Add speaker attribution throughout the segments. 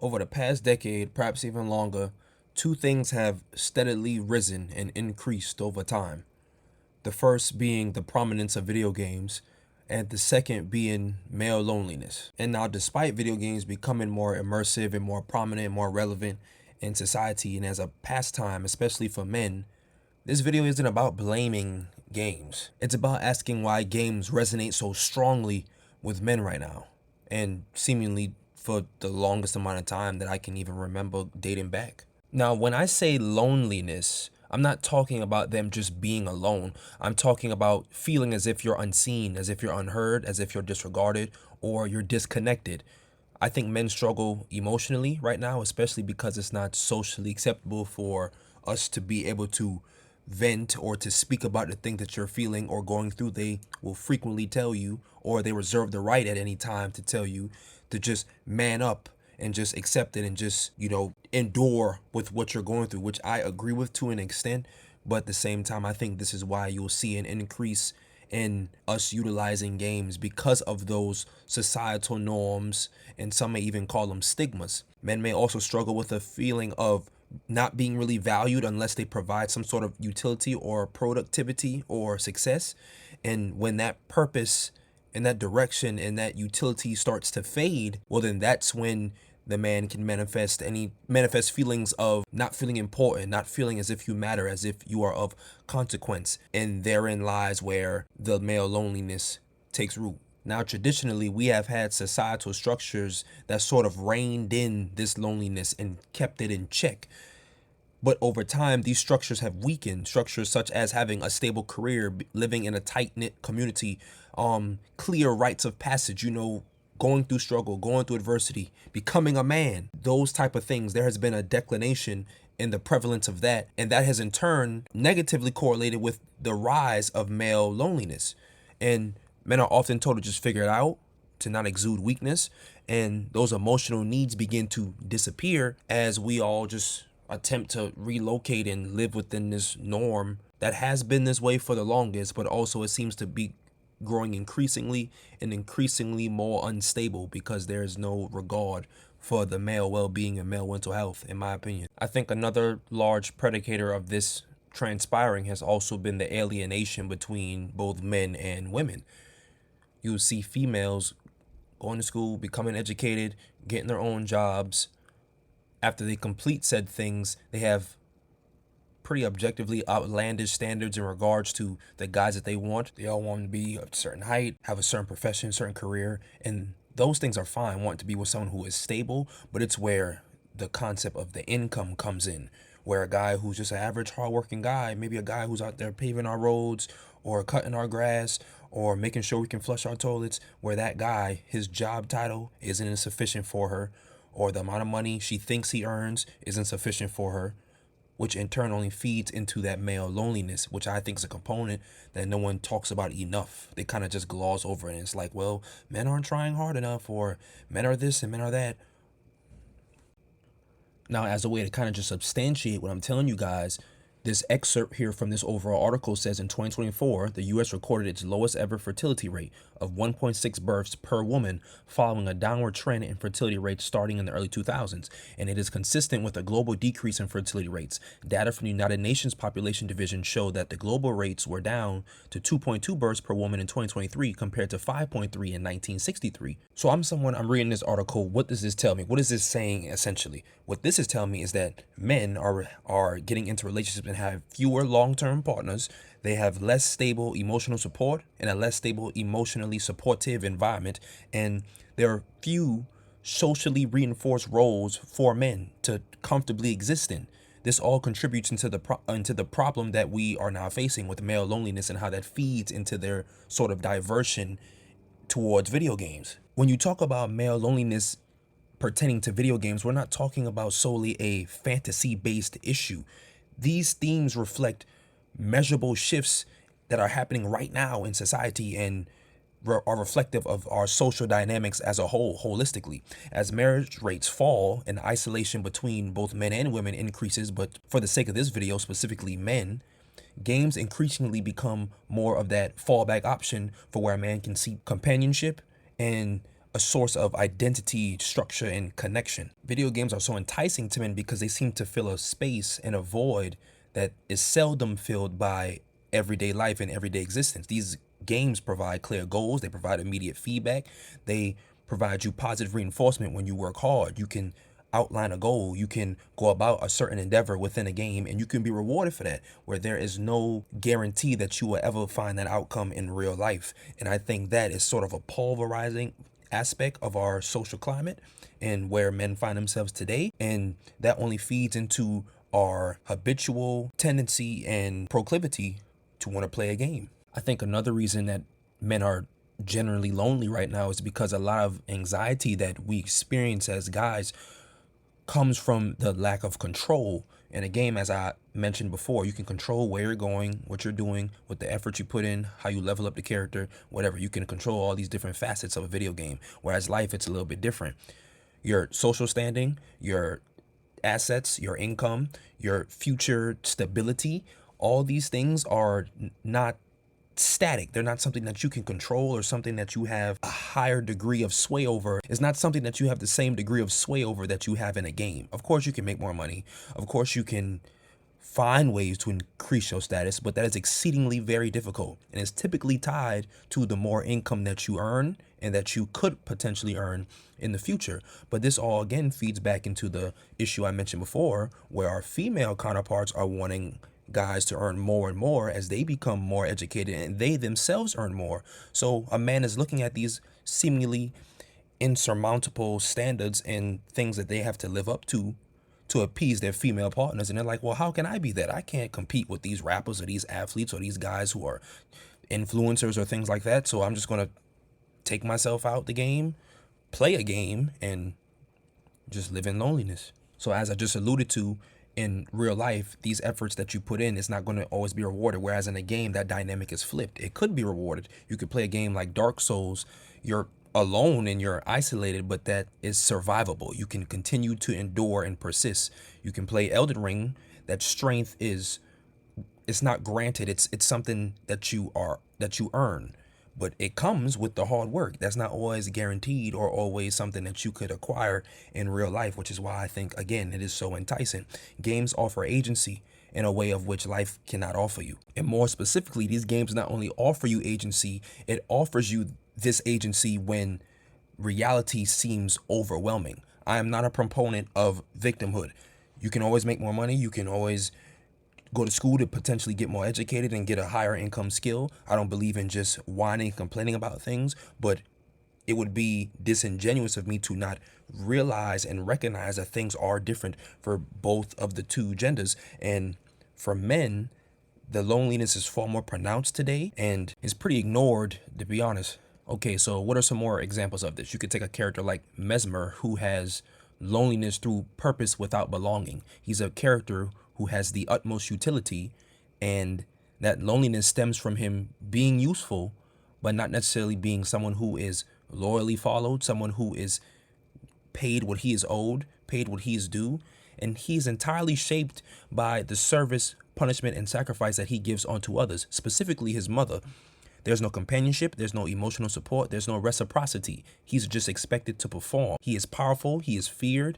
Speaker 1: Over the past decade, perhaps even longer, two things have steadily risen and increased over time. The first being the prominence of video games, and the second being male loneliness. And now, despite video games becoming more immersive and more prominent, more relevant in society and as a pastime, especially for men, this video isn't about blaming games. It's about asking why games resonate so strongly with men right now, and seemingly for the longest amount of time that I can even remember dating back. Now, when I say loneliness, I'm not talking about them just being alone. I'm talking about feeling as if you're unseen, as if you're unheard, as if you're disregarded, or you're disconnected. I think men struggle emotionally right now, especially because it's not socially acceptable for us to be able to vent or to speak about the thing that you're feeling or going through. They will frequently tell you, or they reserve the right at any time to tell you to just man up and just accept it and just, endure with what you're going through, which I agree with to an extent. But at the same time, I think this is why you'll see an increase in us utilizing games because of those societal norms, and some may even call them stigmas. Men may also struggle with a feeling of not being really valued unless they provide some sort of utility or productivity or success. And when that purpose and that direction and that utility starts to fade, well, then that's when the man can manifest feelings of not feeling important, not feeling as if you matter, as if you are of consequence. And therein lies where the male loneliness takes root. Now, traditionally, we have had societal structures that sort of reined in this loneliness and kept it in check. But over time, these structures have weakened. Structures such as having a stable career, living in a tight-knit community, clear rites of passage, going through struggle, going through adversity, becoming a man, those type of things. There has been a declination in the prevalence of that, and that has in turn negatively correlated with the rise of male loneliness. And men are often told to just figure it out, to not exude weakness, and those emotional needs begin to disappear as we all just attempt to relocate and live within this norm that has been this way for the longest, but also it seems to be growing increasingly and increasingly more unstable because there is no regard for the male well-being and male mental health, in my opinion. I think another large predicator of this transpiring has also been the alienation between both men and women. You'll see females going to school, becoming educated, getting their own jobs. After they complete said things, they have pretty objectively outlandish standards in regards to the guys that they want. They all want to be a certain height, have a certain profession, certain career, and those things are fine. Want to be with someone who is stable, but it's where the concept of the income comes in, where a guy who's just an average hardworking guy, maybe a guy who's out there paving our roads or cutting our grass or making sure we can flush our toilets, where that guy, his job title isn't sufficient for her, or the amount of money she thinks he earns isn't sufficient for her, which in turn only feeds into that male loneliness, which I think is a component that no one talks about enough. They kind of just gloss over it, and it's like, well, men aren't trying hard enough, or men are this and men are that. Now, as a way to kind of just substantiate what I'm telling you guys, this excerpt here from this overall article says in 2024, the U.S. recorded its lowest ever fertility rate of 1.6 births per woman, following a downward trend in fertility rates starting in the early 2000s, and it is consistent with a global decrease in fertility rates. Data from the United Nations Population Division showed that the global rates were down to 2.2 births per woman in 2023 compared to 5.3 in 1963. So I'm reading this article. What does this tell me? What is this saying essentially? What this is telling me is that men are getting into relationships and have fewer long-term partners. They have less stable emotional support and a less stable emotionally supportive environment, and there are few socially reinforced roles for men to comfortably exist in. This all contributes into the problem that we are now facing with male loneliness and how that feeds into their sort of diversion towards video games. When you talk about male loneliness pertaining to video games, we're not talking about solely a fantasy-based issue. These themes reflect measurable shifts that are happening right now in society and are reflective of our social dynamics as a whole, holistically. As marriage rates fall and isolation between both men and women increases, but for the sake of this video, specifically men, games increasingly become more of that fallback option for where a man can seek companionship and a source of identity, structure, and connection. Video games are so enticing to men because they seem to fill a space and a void that is seldom filled by everyday life and everyday existence. These games provide clear goals, they provide immediate feedback, they provide you positive reinforcement when you work hard. You can outline a goal, you can go about a certain endeavor within a game, and you can be rewarded for that, where there is no guarantee that you will ever find that outcome in real life. And I think that is sort of a pulverizing aspect of our social climate and where men find themselves today, and that only feeds into our habitual tendency and proclivity to want to play a game. I think another reason that men are generally lonely right now is because a lot of anxiety that we experience as guys comes from the lack of control. In a game, as I mentioned before, you can control where you're going, what you're doing, with the effort you put in, how you level up the character, whatever. You can control all these different facets of a video game. Whereas life, it's a little bit different. Your social standing, your assets, your income, your future stability, all these things are not static. They're not something that you can control or something that you have a higher degree of sway over. It's not something that you have the same degree of sway over that you have in a game. Of course, you can make more money. Of course, you can find ways to increase your status, but that is exceedingly very difficult. And it's typically tied to the more income that you earn and that you could potentially earn in the future. But this all again feeds back into the issue I mentioned before, where our female counterparts are wanting guys to earn more and more as they become more educated and they themselves earn more. So a man is looking at these seemingly insurmountable standards and things that they have to live up to appease their female partners, and they're like, well, how can I be that? I can't compete with these rappers or these athletes or these guys who are influencers or things like that. So I'm just going to take myself out the game, play a game, and just live in loneliness. So as I just alluded to, in real life, these efforts that you put in, it's not going to always be rewarded. Whereas in a game, that dynamic is flipped. It could be rewarded. You could play a game like Dark Souls. You're alone and you're isolated, but that is survivable. You can continue to endure and persist. You can play Elden Ring. That strength is, it's not granted. It's something that you earn, but it comes with the hard work. That's not always guaranteed or always something that you could acquire in real life, which is why I think, again, it is so enticing. Games offer agency in a way of which life cannot offer you. And more specifically, these games not only offer you agency, it offers you this agency when reality seems overwhelming. I am not a proponent of victimhood. You can always make more money. You can always go to school to potentially get more educated and get a higher income skill. I don't believe in just whining and complaining about things, but it would be disingenuous of me to not realize and recognize that things are different for both of the two genders. And for men, the loneliness is far more pronounced today and is pretty ignored, to be honest. Okay, so what are some more examples of this? You could take a character like Messmer, who has loneliness through purpose without belonging. He's a character who has the utmost utility, and that loneliness stems from him being useful, but not necessarily being someone who is loyally followed, someone who is paid what he is owed, paid what he is due, and he's entirely shaped by the service, punishment, and sacrifice that he gives onto others, specifically his mother. There's no companionship, there's no emotional support, there's no reciprocity. He's just expected to perform. He is powerful, he is feared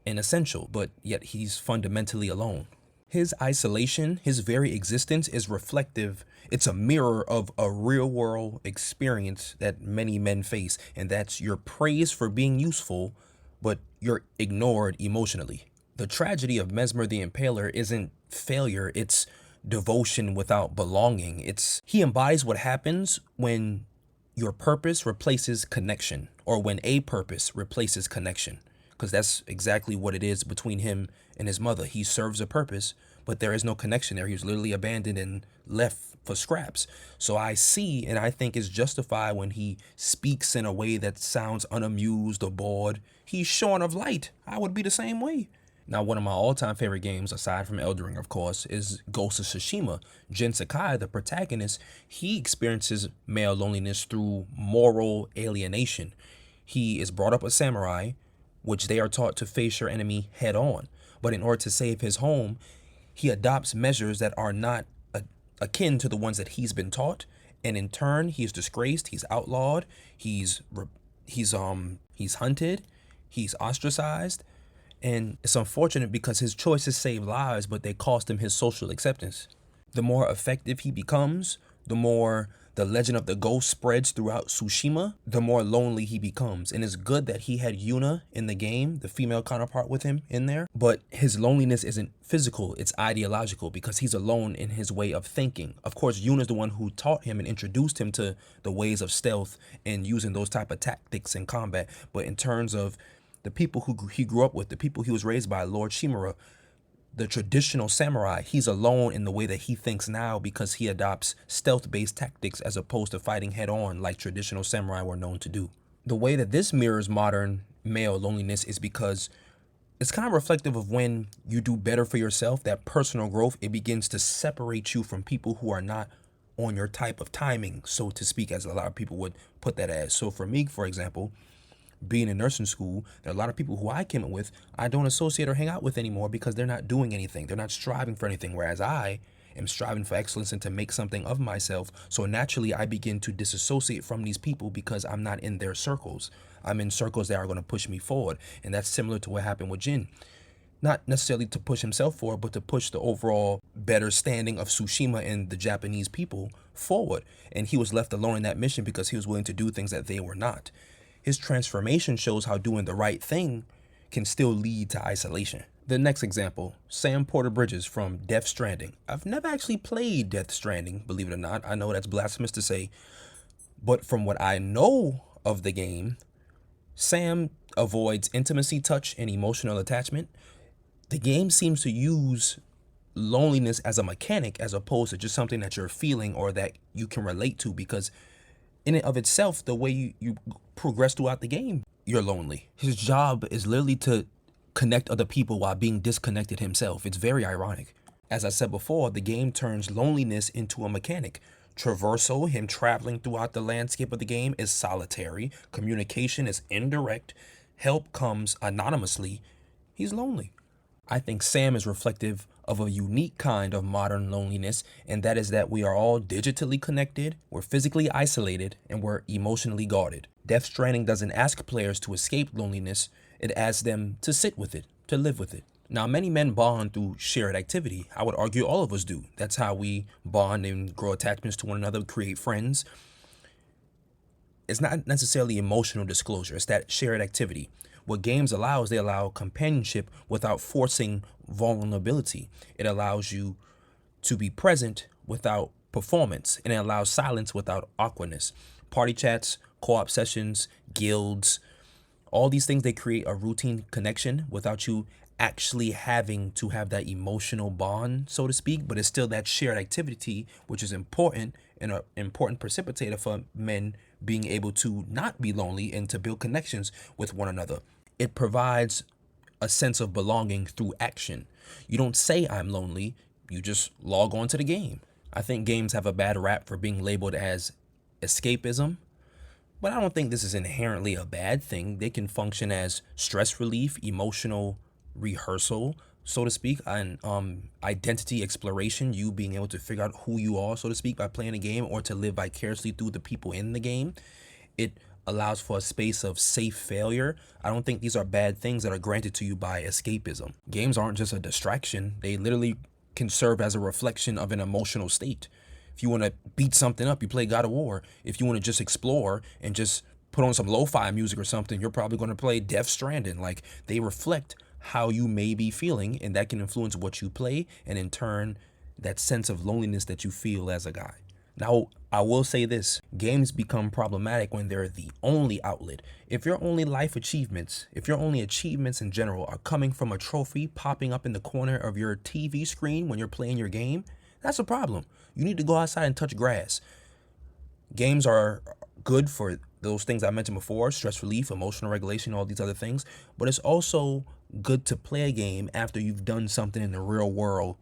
Speaker 1: and essential, but yet he's fundamentally alone. His isolation, his very existence is reflective. It's a mirror of a real world experience that many men face, and that's you're praised for being useful, but you're ignored emotionally. The tragedy of Messmer the Impaler isn't failure, it's devotion without belonging. He embodies what happens when your purpose replaces connection, or when a purpose replaces connection, because that's exactly what it is between him and his mother. He serves a purpose, but there is no connection there. He was literally abandoned and left for scraps. So I see and I think it's justified when he speaks in a way that sounds unamused or bored. He's shorn of light. I would be the same way. Now, one of my all-time favorite games, aside from Elden Ring, of course, is Ghost of Tsushima. Jin Sakai, the protagonist, he experiences male loneliness through moral alienation. He is brought up a samurai, which they are taught to face your enemy head on. But in order to save his home, he adopts measures that are not akin to the ones that he's been taught. And in turn, he is disgraced, he's outlawed, he He's hunted, he's ostracized, and it's unfortunate because his choices save lives, but they cost him his social acceptance. The more effective he becomes, the more the legend of the ghost spreads throughout Tsushima, the more lonely he becomes. And it's good that he had Yuna in the game, the female counterpart with him in there, but his loneliness isn't physical, it's ideological because he's alone in his way of thinking. Of course, Yuna's the one who taught him and introduced him to the ways of stealth and using those type of tactics in combat. But in terms of the people who he grew up with, the people he was raised by, Lord Shimura, the traditional samurai, he's alone in the way that he thinks now because he adopts stealth-based tactics as opposed to fighting head-on like traditional samurai were known to do. The way that this mirrors modern male loneliness is because it's kind of reflective of when you do better for yourself, that personal growth, it begins to separate you from people who are not on your type of timing, so to speak, as a lot of people would put that as. So for me, for example, being in nursing school, there are a lot of people who I came up with, I don't associate or hang out with anymore because they're not doing anything. They're not striving for anything, whereas I am striving for excellence and to make something of myself. So naturally, I begin to disassociate from these people because I'm not in their circles. I'm in circles that are going to push me forward. And that's similar to what happened with Jin. Not necessarily to push himself forward, but to push the overall better standing of Tsushima and the Japanese people forward. And he was left alone in that mission because he was willing to do things that they were not. His transformation shows how doing the right thing can still lead to isolation. The next example, Sam Porter Bridges from Death Stranding. I've never actually played Death Stranding, believe it or not. I know that's blasphemous to say, but from what I know of the game, Sam avoids intimacy, touch, and emotional attachment. The game seems to use loneliness as a mechanic as opposed to just something that you're feeling or that you can relate to, because in and of itself, the way you progress throughout the game, you're lonely. His job is literally to connect other people while being disconnected himself. It's very ironic. As I said before, the game turns loneliness into a mechanic. Traversal, him traveling throughout the landscape of the game, is solitary. Communication is indirect. Help comes anonymously. He's lonely. I think Sam is reflective of a unique kind of modern loneliness, and that is that we are all digitally connected, we're physically isolated, and we're emotionally guarded. Death Stranding doesn't ask players to escape loneliness, it asks them to sit with it, to live with it. Now, many men bond through shared activity. I would argue all of us do. That's how we bond and grow attachments to one another, create friends. It's not necessarily emotional disclosure, it's that shared activity. What games allow is they allow companionship without forcing vulnerability. It allows you to be present without performance, and it allows silence without awkwardness. Party chats, co-op sessions, guilds, all these things, they create a routine connection without you actually having to have that emotional bond, so to speak, but it's still that shared activity, which is important and an important precipitator for men being able to not be lonely and to build connections with one another. It provides a sense of belonging through action. You don't say I'm lonely, you just log on to the game. I think games have a bad rap for being labeled as escapism, but I don't think this is inherently a bad thing. They can function as stress relief, emotional rehearsal, so to speak, and identity exploration, you being able to figure out who you are, so to speak, by playing a game, or to live vicariously through the people in the game. It allows for a space of safe failure. I don't think these are bad things that are granted to you by escapism. Games aren't just a distraction. They literally can serve as a reflection of an emotional state. If you want to beat something up, you play God of War. If you want to just explore and just put on some lo-fi music or something, you're probably going to play Death Stranding. Like, they reflect how you may be feeling, and that can influence what you play, and in turn, that sense of loneliness that you feel as a guy. Now, I will say this, games become problematic when they're the only outlet. If your only life achievements, if your only achievements in general are coming from a trophy popping up in the corner of your TV screen when you're playing your game, that's a problem. You need to go outside and touch grass. Games are good for those things I mentioned before, stress relief, emotional regulation, all these other things, but it's also good to play a game after you've done something in the real world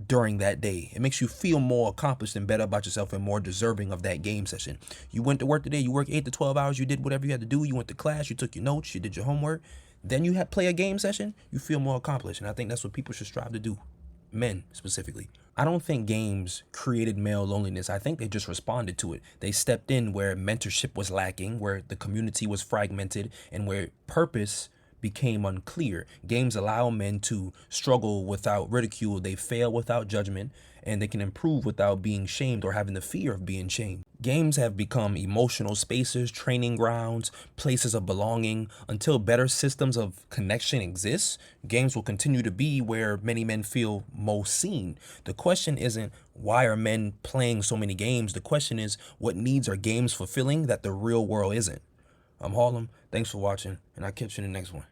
Speaker 1: during that day. It makes you feel more accomplished and better about yourself and more deserving of that game session. You went to work today, you worked 8 to 12 hours, you did whatever you had to do, you went to class, you took your notes, you did your homework, then you had play a game session, you feel more accomplished, and I think that's what people should strive to do. men specifically. I don't think games created male loneliness. I think they just responded to it. They stepped in where mentorship was lacking, where the community was fragmented, and where purpose became unclear. Games allow men to struggle without ridicule, they fail without judgment, and they can improve without being shamed or having the fear of being shamed. Games have become emotional spaces, training grounds, places of belonging. Until better systems of connection exist, games will continue to be where many men feel most seen. The question isn't why are men playing so many games? The question is what needs are games fulfilling that the real world isn't. I'm Harlem. Thanks for watching, and I'll catch you in the next one.